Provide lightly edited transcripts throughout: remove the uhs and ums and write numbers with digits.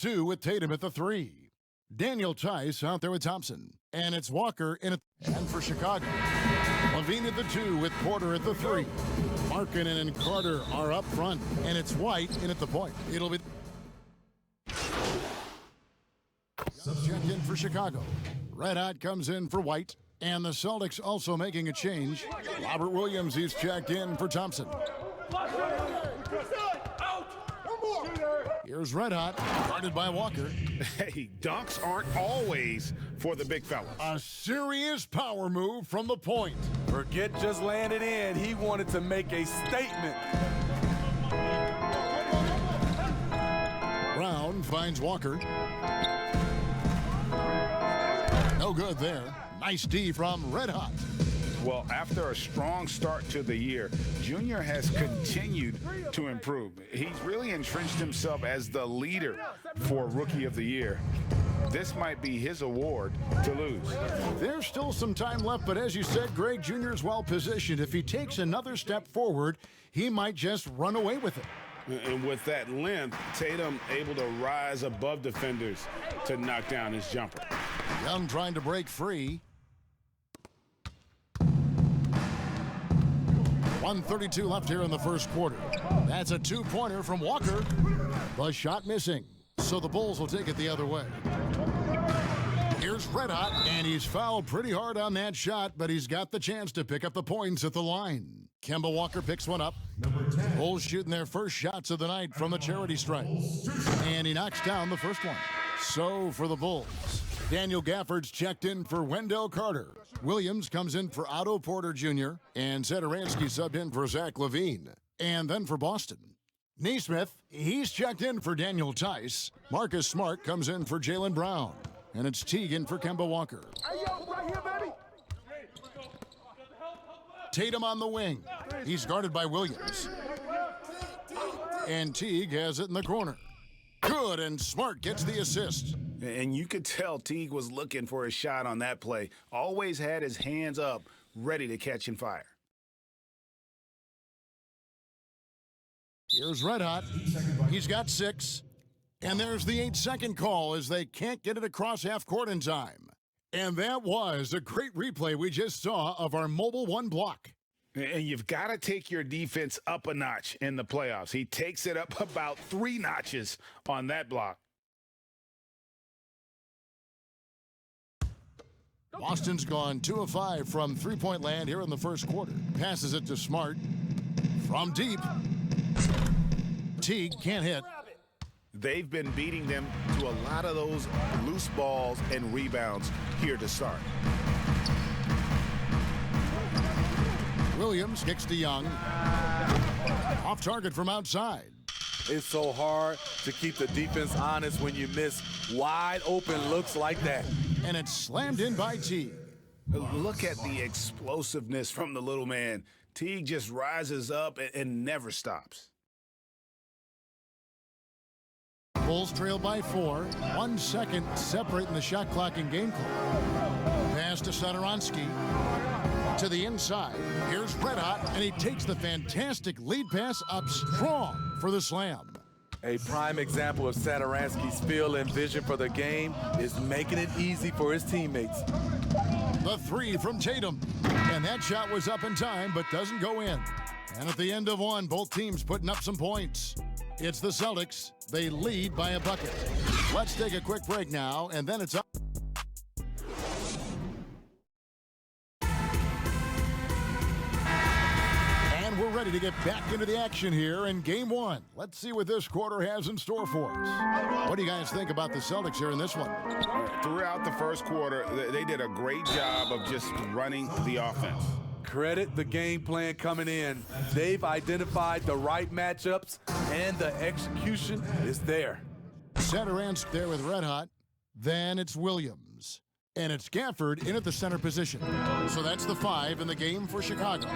2 with Tatum at the 3. Daniel Tice out there with Thompson. And it's Walker in it. And for Chicago, Levine at the 2 with Porter at the 3. Markkanen and Carter are up front. And it's White in at the point. It'll be check in for Chicago. Red Hot comes in for White. And the Celtics also making a change. Robert Williams, he's checked in for Thompson. Here's Red Hot, guarded by Walker. Hey, dunks aren't always for the big fella. A serious power move from the point. Forget just laying it in. He wanted to make a statement. Brown finds Walker. No good there. Nice D from Red Hot. Well, after a strong start to the year, Junior has continued to improve. He's really entrenched himself as the leader for Rookie of the Year. This might be his award to lose. There's still some time left, but as you said, Greg, Junior's well positioned. If he takes another step forward, he might just run away with it. And with that length, Tatum able to rise above defenders to knock down his jumper. Young trying to break free. 1:32 left here in the first quarter. That's a two-pointer from Walker. The shot missing, so the Bulls will take it the other way. Here's Red Hot, and he's fouled pretty hard on that shot, but he's got the chance to pick up the points at the line. Kemba Walker picks one up. Bulls shooting their first shots of the night from the charity stripe. And he knocks down the first one. So for the Bulls, Daniel Gafford's checked in for Wendell Carter. Williams comes in for Otto Porter Jr. And Satoransky subbed in for Zach LaVine. And then for Boston, Naismith, he's checked in for Daniel Tice. Marcus Smart comes in for Jaylen Brown. And it's Teague for Kemba Walker. Hey, yo, right here, baby. Tatum on the wing. He's guarded by Williams. And Teague has it in the corner. Good, and Smart gets the assist. And you could tell Teague was looking for a shot on that play. Always had his hands up, ready to catch and fire. Here's Red Hot. He's got 6. And there's the 8-second call as they can't get it across half court in time. And that was a great replay we just saw of our Mobile One block. And you've got to take your defense up a notch in the playoffs. He takes it up about 3 notches on that block. Boston's gone 2 of 5 from three-point land here in the first quarter. Passes it to Smart. From deep. Teague can't hit. They've been beating them to a lot of those loose balls and rebounds here to start. Williams kicks to Young. Off target from outside. It's so hard to keep the defense honest when you miss wide open looks like that. And it's slammed in by Teague. Look at the explosiveness from the little man. Teague just rises up and never stops. Bulls trail by 4. 1 second separating the shot clock and game clock. Pass to Satoransky. To the inside. Here's Red Hot, and he takes the fantastic lead pass up strong for the slam. A prime example of Satoransky's feel and vision for the game is making it easy for his teammates. The 3 from Tatum. And that shot was up in time, but doesn't go in. And at the end of 1, both teams putting up some points. It's the Celtics. They lead by a bucket. Let's take a quick break now, and then it's up. And we're ready to get back into the action here in Game 1. Let's see what this quarter has in store for us. What do you guys think about the Celtics here in this one? Throughout the first quarter, they did a great job of just running the offense. Credit the game plan coming in. They've identified the right matchups, and the execution is there. Satoransky there with Red Hot. Then it's Williams. And it's Gafford in at the center position. So that's the 5 in the game for Chicago.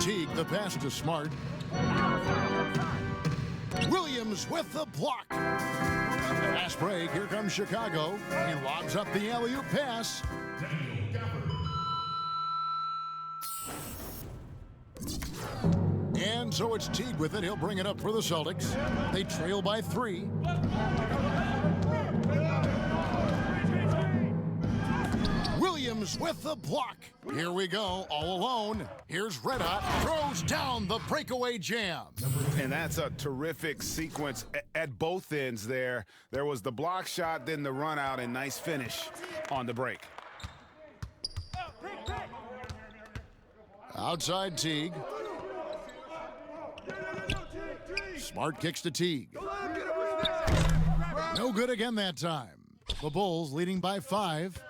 Teague, the pass to Smart. Williams with the block. Fast break. Here comes Chicago. He lobs up the alley-oop pass. And And so it's Teague with it. He'll bring it up for the Celtics. They trail by 3. Williams with the block. Here we go, all alone. Here's Red Hot, throws down the breakaway jam. And that's a terrific sequence at both ends there. There was the block shot, then the run out, and nice finish on the break. Outside Teague. Smart kicks to Teague. No good again that time. The Bulls leading by 5.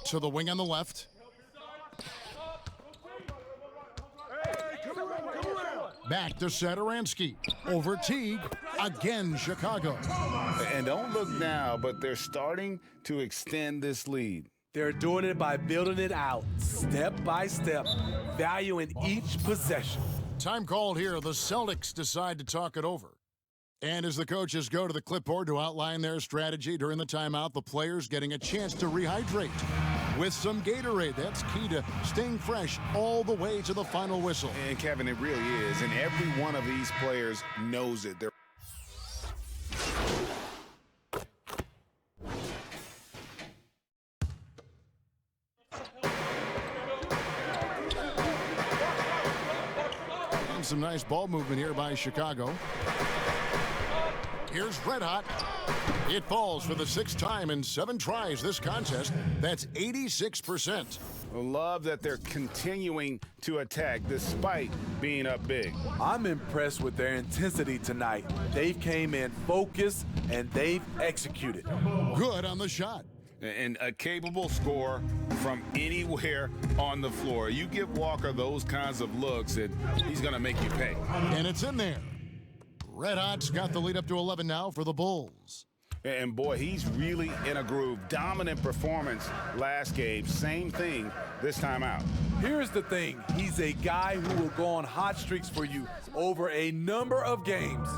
To the wing on the left. Back to Sakuragi. Over Teague. Again, Chicago. And don't look now, but they're starting to extend this lead. They're doing it by building it out, step by step, valuing each possession. Time called here. The Celtics decide to talk it over. And as the coaches go to the clipboard to outline their strategy during the timeout, the players getting a chance to rehydrate with some Gatorade. That's key to staying fresh all the way to the final whistle. And Kevin, it really is. And every one of these players knows it. Some nice ball movement here by Chicago. Here's Red Hot. It falls for the 6th time in 7 tries this contest. That's 86%. Love that they're continuing to attack despite being up big. I'm impressed with their intensity tonight. They've came in focused and they've executed. Good on the shot. And a capable scorer from anywhere on the floor. You give Walker those kinds of looks, and he's going to make you pay. And it's in there. Red Hot's got the lead up to 11 now for the Bulls. And boy, he's really in a groove. Dominant performance last game. Same thing this time out. Here's the thing. He's a guy who will go on hot streaks for you over a number of games.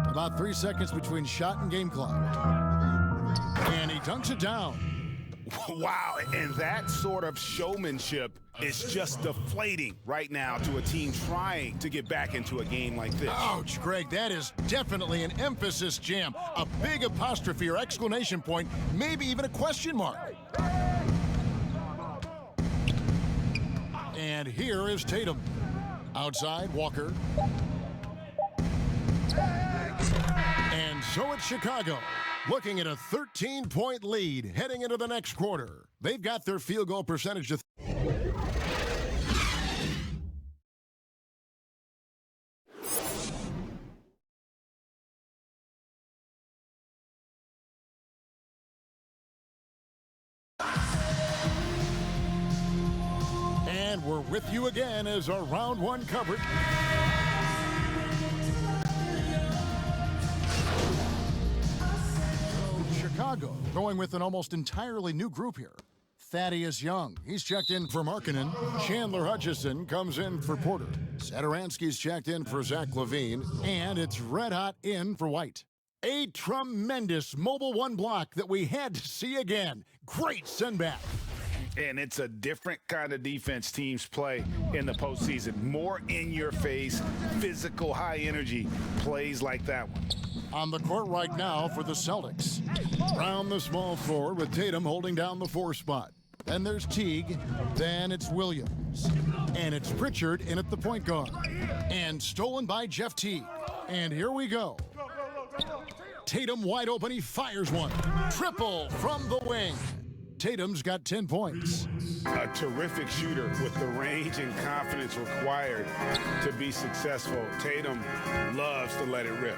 About 3 seconds between shot and game clock. And he dunks it down. Wow, and that sort of showmanship is just deflating right now to a team trying to get back into a game like this. Ouch, Greg, that is definitely an emphasis jam. A big apostrophe or exclamation point, maybe even a question mark. And here is Tatum. Outside, Walker. And so it's Chicago. Looking at a 13-point lead heading into the next quarter. They've got their field goal percentage to And we're with you again as our round 1 coverage. Chicago going with an almost entirely new group here. Thaddeus Young, he's checked in for Markkanen. Chandler Hutchison comes in for Porter. Satoransky's checked in for Zach LaVine. And it's Red Hot in for White. A tremendous mobile 1 block that we had to see again. Great send back. And it's a different kind of defense teams play in the postseason. More in-your-face, physical, high-energy plays like that one. On the court right now for the Celtics. Round the small floor with Tatum holding down the 4 spot. Then there's Teague. Then it's Williams. And it's Pritchard in at the point guard. And stolen by Jeff Teague. And here we go. Tatum wide open. He fires one. Triple from the wing. Tatum's got 10 points. A terrific shooter with the range and confidence required to be successful. Tatum loves to let it rip.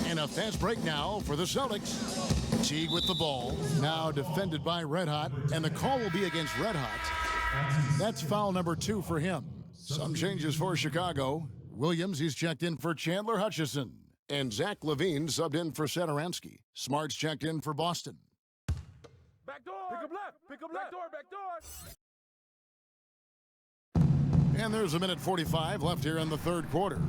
And a fast break now for the Celtics. Teague with the ball. Now defended by Red Hot. And the call will be against Red Hot. That's foul number 2 for him. Some changes for Chicago. Williams, he's checked in for Chandler Hutchison. And Zach LaVine subbed in for Satoransky. Smart's checked in for Boston. Back door. Pick up left. Pick up left. Back door. And there's a minute 45 left here in the 3rd quarter.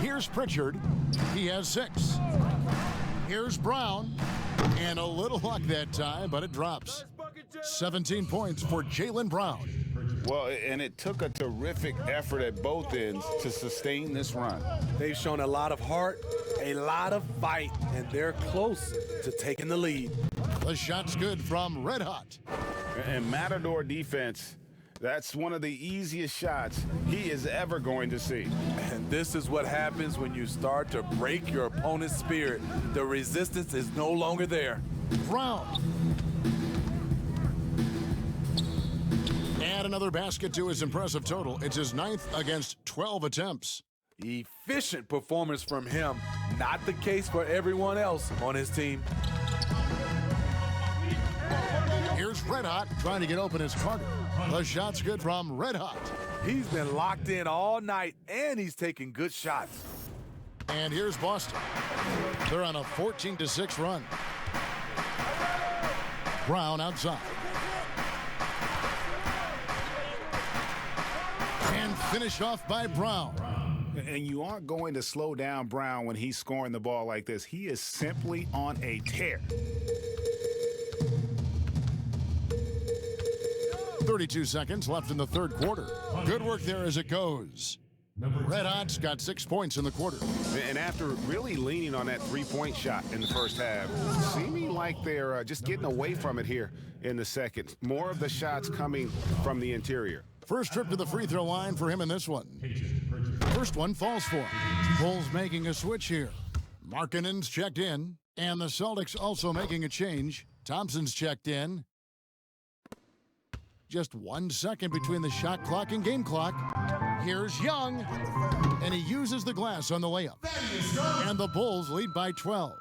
Here's Pritchard. He has 6. Here's Brown. And a little luck that time, but it drops. 17 points for Jaylen Brown. Well, and it took a terrific effort at both ends to sustain this run. They've shown a lot of heart, a lot of fight, and they're close to taking the lead. The shot's good from Red Hot. And Matador defense, that's one of the easiest shots he is ever going to see. And this is what happens when you start to break your opponent's spirit. The resistance is no longer there. Brown. Add another basket to his impressive total. It's his 9th against 12 attempts. Efficient performance from him. Not the case for everyone else on his team. Here's Red Hot trying to get open as Carter. The shot's good from Red Hot. He's been locked in all night, and he's taking good shots. And here's Boston. They're on a 14-6 run. Brown outside. And finished off by Brown. And you aren't going to slow down Brown when he's scoring the ball like this. He is simply on a tear. 32 seconds left in the third quarter. Good work there as it goes. Red Hot's got 6 points in the quarter. And after really leaning on that three-point shot in the first half, seeming like they're just getting away from it here in the second. More of the shots coming from the interior. First trip to the free throw line for him in this one. First one falls for him. Bulls making a switch here. Markkanen's checked in, and the Celtics also making a change. Thompson's checked in. Just 1 second between the shot clock and game clock. Here's Young, and he uses the glass on the layup. And the Bulls lead by 12.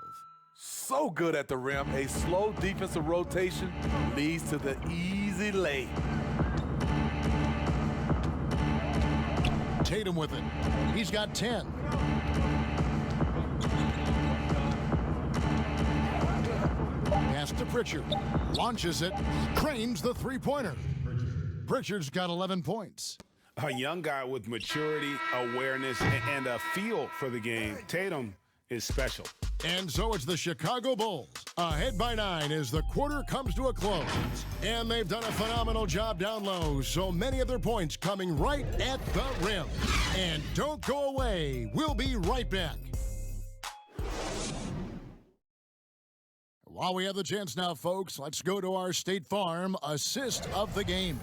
So good at the rim. A slow defensive rotation leads to the easy lay. Tatum with it. He's got 10. Pass to Pritchard. Launches it. Cranes the three-pointer. Pritchard's got 11 points. A young guy with maturity, awareness, and a feel for the game. Tatum is special. And so it's the Chicago Bulls, ahead by 9 as the quarter comes to a close. And they've done a phenomenal job down low, so many of their points coming right at the rim. And don't go away. We'll be right back. While we have the chance now, folks, let's go to our State Farm assist of the game.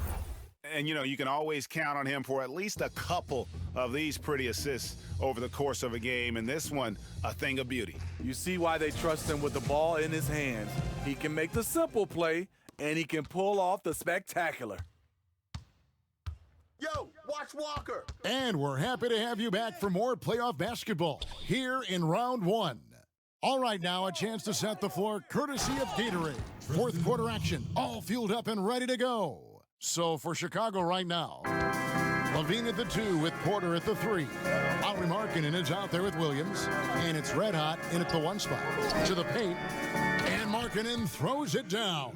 And, you know, you can always count on him for at least a couple of these pretty assists over the course of a game. And this one, a thing of beauty. You see why they trust him with the ball in his hands. He can make the simple play, and he can pull off the spectacular. Yo, watch Walker. And we're happy to have you back for more playoff basketball here in round 1. All right, now a chance to set the floor courtesy of Gatorade. Fourth quarter action, all fueled up and ready to go. So for Chicago right now, Levine at the 2 with Porter at the 3. Lauri Markkanen is out there with Williams, and it's Red Hot in at the 1 spot. To the paint, and Markkanen throws it down.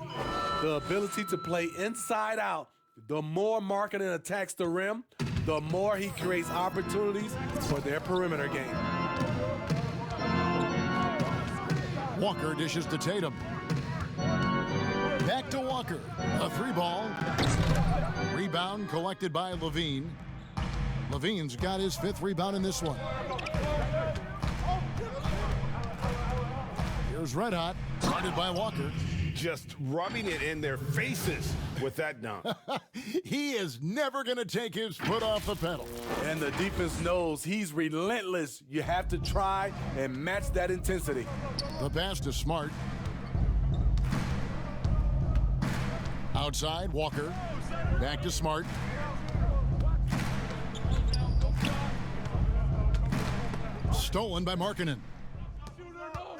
The ability to play inside out. The more Markkanen attacks the rim, the more he creates opportunities for their perimeter game. Walker dishes to Tatum. Back to Walker. A 3-ball. Rebound collected by Levine. Levine's got his 5th rebound in this one. Here's Red Hot, guarded by Walker. Just rubbing it in their faces with that dunk. He is never going to take his foot off the pedal. And the defense knows he's relentless. You have to try and match that intensity. The pass to Smart. Outside, Walker. Back to Smart. Stolen by Markkanen.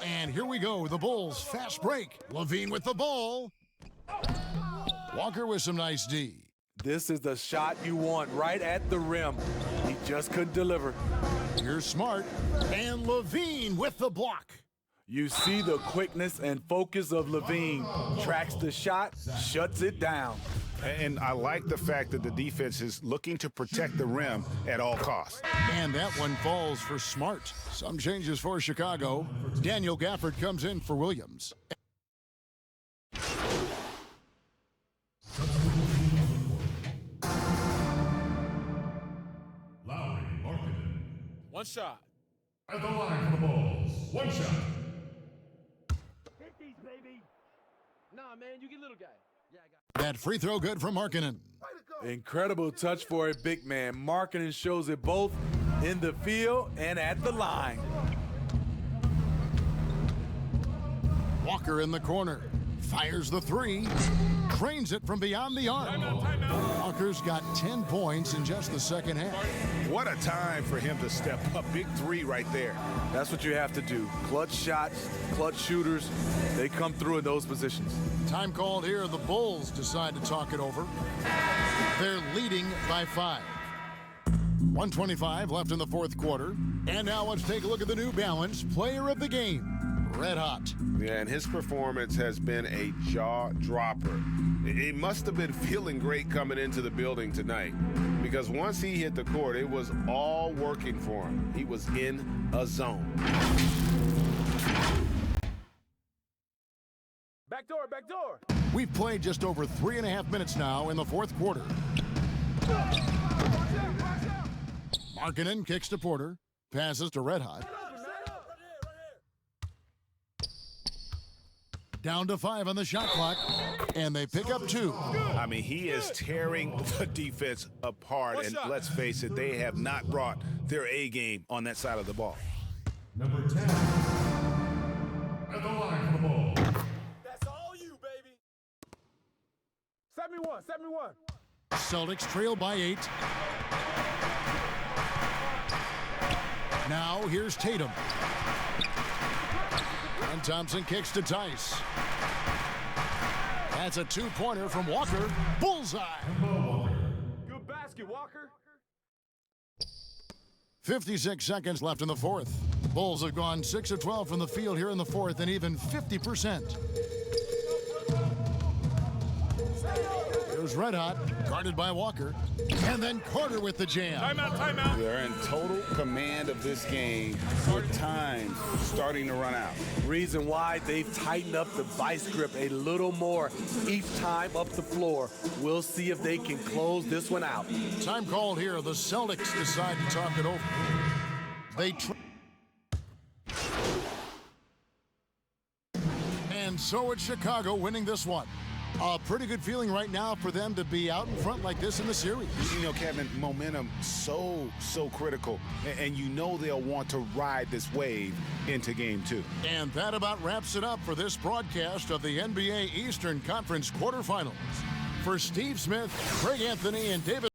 And here we go, the Bulls fast break. Levine with the ball. Walker with some nice D. This is the shot you want right at the rim. He just couldn't deliver. Here's Smart. And Levine with the block. You see the quickness and focus of Levine. Tracks the shot, shuts it down. And I like the fact that the defense is looking to protect the rim at all costs. And that one falls for Smart. Some changes for Chicago. Daniel Gafford comes in for Williams. One shot. At the line for the Bulls. One shot. Hit these, baby. Nah, man, you get little guy. Yeah, I got That free throw good from Markkanen. Incredible touch for a big man. Markkanen shows it both in the field and at the line. Walker in the corner. Fires the three. Trains it from beyond the arc. Walker's got 10 points in just the second half. What a time for him to step up. Big three right there. That's what you have to do. Clutch shots, clutch shooters, they come through in those positions. Time called here. The Bulls decide to talk it over. They're leading by 5. 1:25 left in the fourth quarter. And now let's take a look at the New Balance player of the game. Red hot. Yeah, and his performance has been a jaw dropper. He must have been feeling great coming into the building tonight, because once he hit the court, it was all working for him. He was in a zone. back door, back door. We've played just over 3.5 minutes now in the fourth quarter. Markkanen kicks to Porter. Passes to Red Hot. Down to 5 on the shot clock, and they pick up 2. I mean, he is tearing the defense apart, and let's face it, they have not brought their A game on that side of the ball. Number 10. At the line for the Bulls. That's all you, baby. 71, 71. Celtics trail by 8. Now here's Tatum. And Thompson kicks to Tice. That's a 2-pointer from Walker. Bullseye. Good basket, Walker. 56 seconds left in the fourth. Bulls have gone 6 of 12 from the field here in the fourth, and even 50%. Here's Red Hot, guarded by Walker. And then Carter with the jam. Timeout. They're in total command of this game with time starting to run out. Reason why they've tightened up the vice grip a little more each time up the floor. We'll see if they can close this one out. Time called here. The Celtics decide to talk it over. And so it's Chicago winning this one. A pretty good feeling right now for them to be out in front like this in the series. You know, Kevin, momentum so critical, and you know they'll want to ride this wave into game 2. And that about wraps it up for this broadcast of the NBA Eastern Conference quarterfinals. For Steve Smith, Craig Anthony, and David